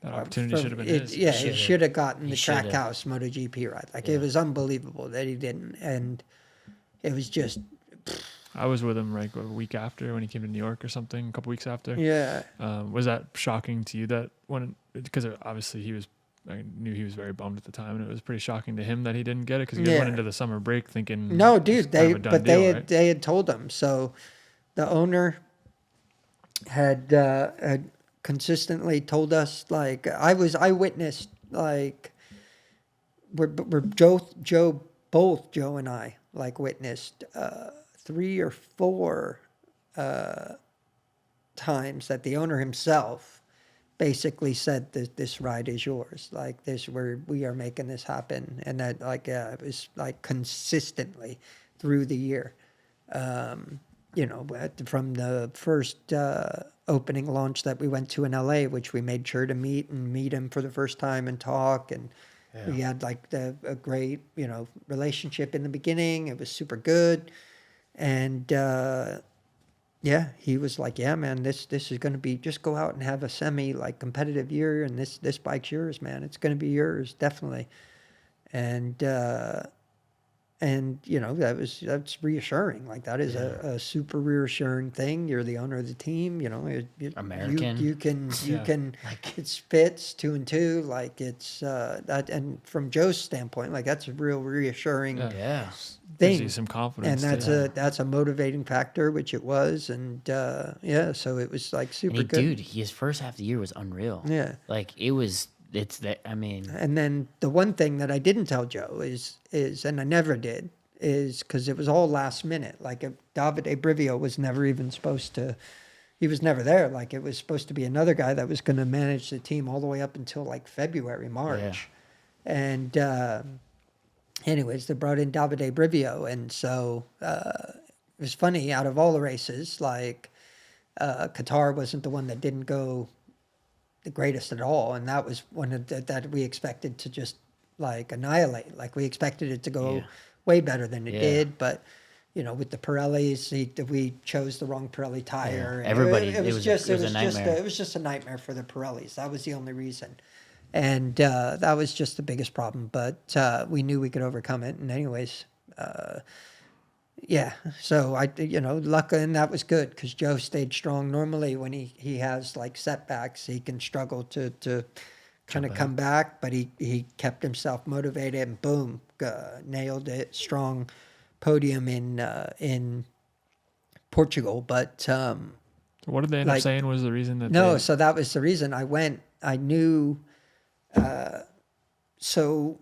That opportunity should have been his. Yeah, he should have gotten the should've. Trackhouse MotoGP ride. Like, it was unbelievable that he didn't. And it was just, I was with him like a week after when he came to New York or something, a couple weeks after. yeah. Was that shocking to you that because obviously I knew he was very bummed at the time, and it was pretty shocking to him that he didn't get it because he went into the summer break thinking no, dude, they they had told him. So the owner had consistently told us, like, I witnessed, like, both Joe and I, like, witnessed 3 or 4 times that the owner himself basically said that this ride is yours, like, we are making this happen. And that, like, it was like consistently through the year. From the first opening launch that we went to in LA, which we made sure to meet him for the first time and talk. And we had like a great, relationship in the beginning. It was super good. And he was like, yeah, man, this is going to be, just go out and have a semi like competitive year. And this bike's yours, man. It's going to be yours, definitely. And that's reassuring. Like, that is a super reassuring thing. You're the owner of the team, American. You can, like, it's Fitz 2 and 2. Like, it's that, and from Joe's standpoint, like, that's a real reassuring thing. Gives you some confidence. And that's a motivating factor, which it was. And so it was like super good. Dude, his first half of the year was unreal. Yeah. Like, it's that, I mean. And then the one thing that I didn't tell Joe is, and I never did, is because it was all last minute. Like, Davide Brivio was never even supposed to, he was never there. Like, it was supposed to be another guy that was going to manage the team all the way up until like February, March. Yeah. And anyways, they brought in Davide Brivio. And so it was funny, out of all the races, like Qatar wasn't the one that didn't go the greatest at all, and that was one of that we expected to just like annihilate. Like, we expected it to go way better than it did, but with the Pirellis, we chose the wrong Pirelli tire. Yeah. Everybody, it was just a nightmare. It was just a nightmare for the Pirellis. That was the only reason, and that was just the biggest problem. But we knew we could overcome it. And anyways, so luckily, and that was good because Joe stayed strong. Normally, when he has like setbacks, he can struggle to kind of come back, but he kept himself motivated and boom, nailed it. Strong podium in Portugal. But what did they end up saying was the reason that? No, so that was the reason I went. I knew. So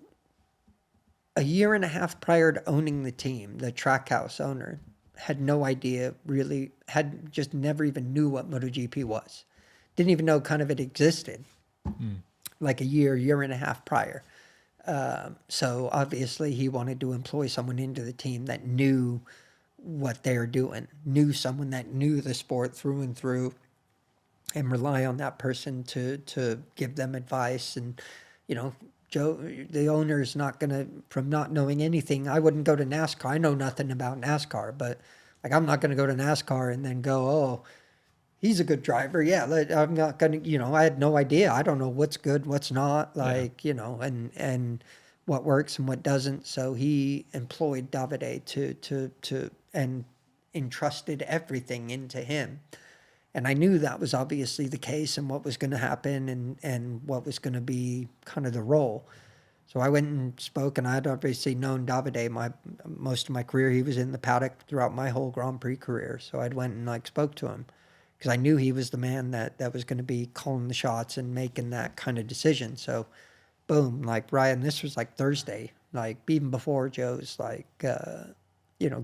a year and a half prior to owning the team, the Trackhouse owner had no idea, really, had just never even knew what MotoGP was. Didn't even know kind of it existed, like a year and a half prior. So obviously he wanted to employ someone into the team that knew what they're doing, knew someone that knew the sport through and through, and rely on that person to give them advice. And, Joe, the owner is not going to, from not knowing anything, I wouldn't go to NASCAR. I know nothing about NASCAR, but like, I'm not going to go to NASCAR and then go, oh, he's a good driver. Yeah. I'm not going to, I had no idea. I don't know what's good, what's not, like, and what works and what doesn't. So he employed Davide to and entrusted everything into him. And I knew that was obviously the case and what was going to happen and what was going to be kind of the role. So I went and spoke, and I'd obviously known Davide most of my career. He was in the paddock throughout my whole Grand Prix career. So I'd went and spoke to him because I knew he was the man that was going to be calling the shots and making that kind of decision. So boom, like Ryan, this was like Thursday, like even before Joe's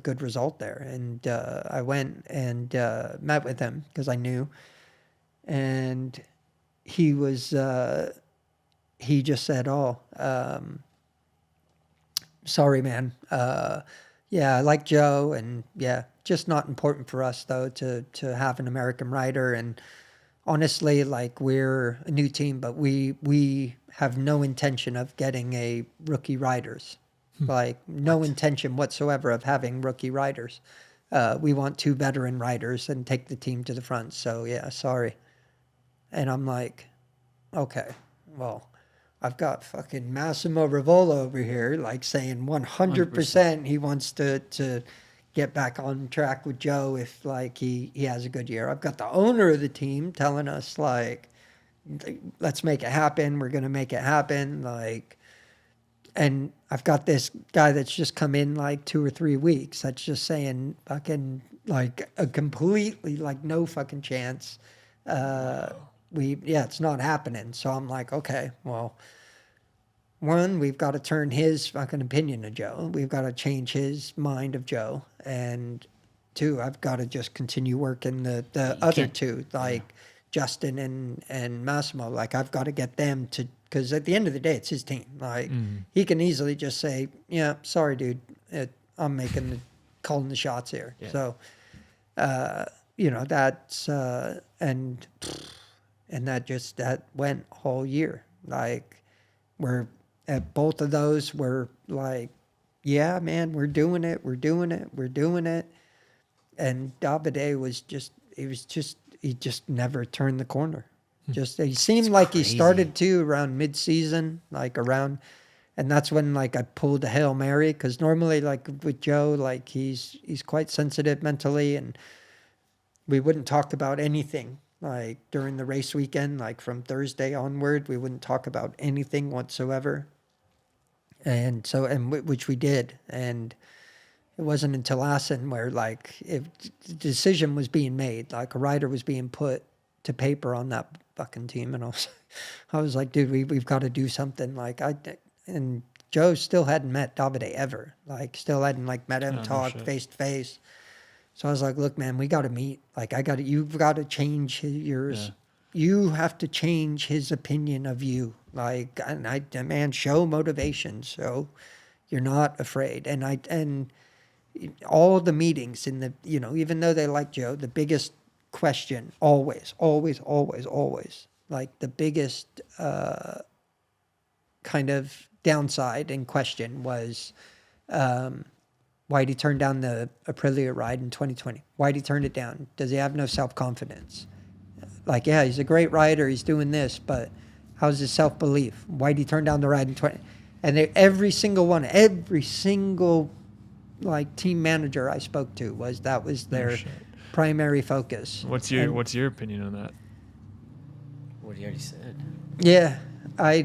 good result there. And I went and met with him because I knew. And he was, he just said, sorry, man. I like Joe. And just not important for us, though, to have an American rider. And honestly, like, we're a new team, but we have no intention of getting a rookie riders. Like, no intention whatsoever of having rookie riders. We want 2 veteran riders and take the team to the front. So, sorry. And I'm like, okay. Well, I've got fucking Massimo Rivola over here, like saying 100% he wants to get back on track with Joe if like he has a good year. I've got the owner of the team telling us like, let's make it happen. We're gonna make it happen. Like, and I've got this guy that's just come in like 2 or 3 weeks. That's just saying fucking like a completely like no fucking chance. It's not happening. So I'm like, okay, well, one, we've got to turn his fucking opinion of Joe. We've got to change his mind of Joe. And two, I've got to just continue working the other two, like Justin and Massimo. Like, I've got to get them to, because at the end of the day, it's his team. Like, he can easily just say, yeah, sorry, dude, I'm calling the shots here. Yeah. So, that's, and that went all year. Like, we're at both of those, we're like, yeah, man, we're doing it. And Davide was he just never turned the corner. He seemed like he started to around mid-season, and that's when like I pulled a Hail Mary, because normally like with Joe, like he's quite sensitive mentally, and we wouldn't talk about anything like during the race weekend, like from Thursday onward, we wouldn't talk about anything whatsoever. And so, which we did. And it wasn't until Assen where like if the decision was being made, like a rider was being put to paper on that fucking team. And I was like, dude, we've got to do something. Like and Joe still hadn't met Davide ever, like still hadn't like met him, talked face to face. So I was like, look, man, we got to meet. Like you've got to change yours. Yeah. You have to change his opinion of you. Like, and I demand show motivation. So you're not afraid. And all the meetings even though they like Joe, the biggest question always, like the biggest kind of downside in question was why'd he turn down the Aprilia ride in 2020? Why'd he turn it down? Does he have no self-confidence? Like, yeah, he's a great rider. He's doing this, but how's his self-belief? Why'd he turn down the ride in 20? And every single like team manager I spoke to was their primary focus. What's your opinion on that? What he already said. Yeah, I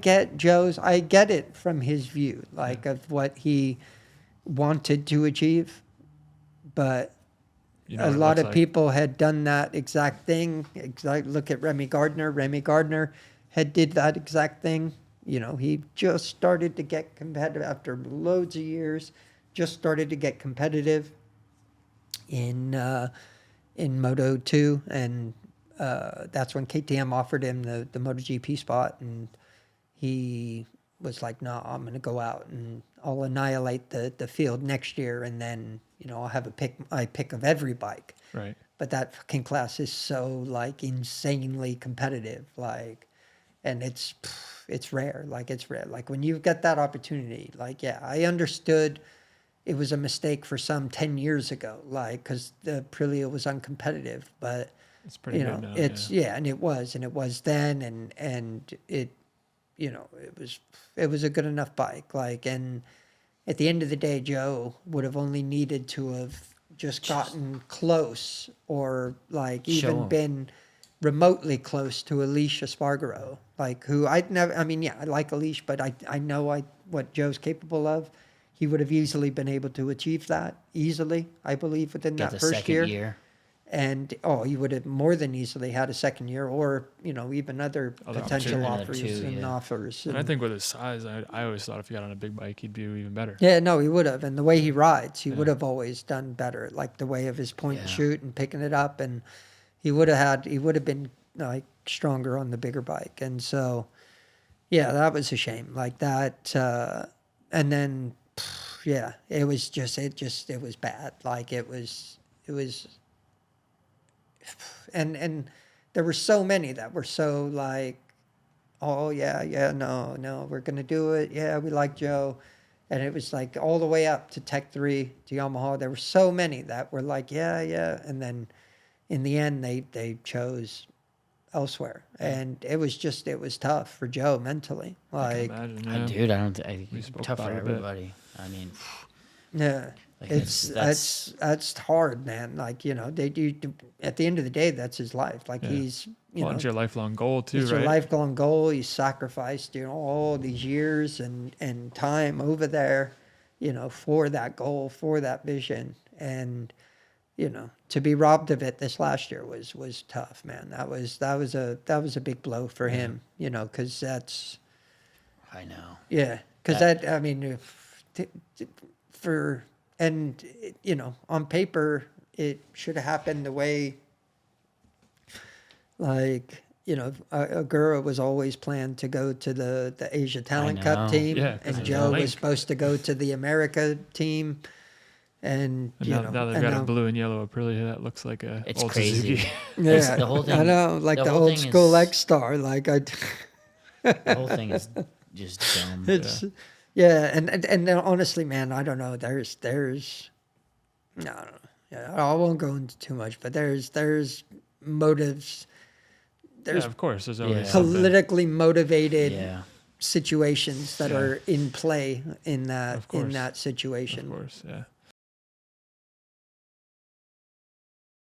get Joe's. I get it from his view, like of what he wanted to achieve, but a lot of people had done that exact thing. Look at Remy Gardner. Remy Gardner did that exact thing. He just started to get competitive after loads of years. Just started to get competitive in Moto 2, and that's when KTM offered him the MotoGP spot, and he was like, "No, I'm going to go out and I'll annihilate the field next year, and then I'll have a pick of every bike." Right. But that fucking class is so like insanely competitive, like, and it's rare. Like, it's rare. Like, when you get that opportunity, like, yeah, I understood it was a mistake for some 10 years ago, like, because the Aprilia was uncompetitive, but it's pretty good now. And it was then, and it, it was a good enough bike. Like, and at the end of the day, Joe would have only needed to have just gotten close, or like even been remotely close to Alicia Spargaro, like, who I like Alicia, but I know what Joe's capable of. He would have easily been able to achieve that easily, I believe, within that first year. And he would have more than easily had a second year, or even other potential offers. And I think with his size, I always thought if he got on a big bike, he'd do even better. Yeah, no, he would have. And the way he rides, he would have always done better. Like the way of his point and shoot and picking it up, and he would have been like stronger on the bigger bike. And so, yeah, that was a shame. Like that, and then, it was bad. Like it was. And there were so many that were so like, oh no, we're gonna do it. Yeah, we like Joe, and it was like all the way up to Tech 3 to Yamaha. There were so many that were like, yeah, and then in the end they chose elsewhere, and it was tough for Joe mentally. I Like, can imagine, I, yeah. dude, I don't. I think We it's spoke tough for about it a bit. everybody. I mean, yeah, like that's hard, man. Like, you know, they do. At the end of the day, that's his life. Like Yeah. he's, you Well, know, it's your lifelong goal too, it's right? your lifelong goal. He sacrificed, you know, all these years and time over there, you know, for that goal, for that vision, and you know, to be robbed of it this last year was tough, man. That was a big blow for him, you know, because that's I know. yeah, because that I mean, for and you know, on paper it should have happened the way, like, you know, Agura was always planned to go to the Asia Talent Cup know. team, Yeah, 'cause and of the Joe link. was supposed to go to the America team, and And you now, know, now they've and got now, a blue and yellow Aprilia that looks like a It's old crazy. Suzuki. yeah, the whole I thing- know, like the the whole old thing school is- X Star, like I. The whole thing is just dumb. It's yeah, and then honestly, man, I don't know. There's no, I don't know. Yeah, I won't go into too much, but there's motives. There's Yeah, of course. There's always Yeah. something. politically motivated Yeah. situations that Yeah. are in play in Of that course. in that Of situation. course, yeah.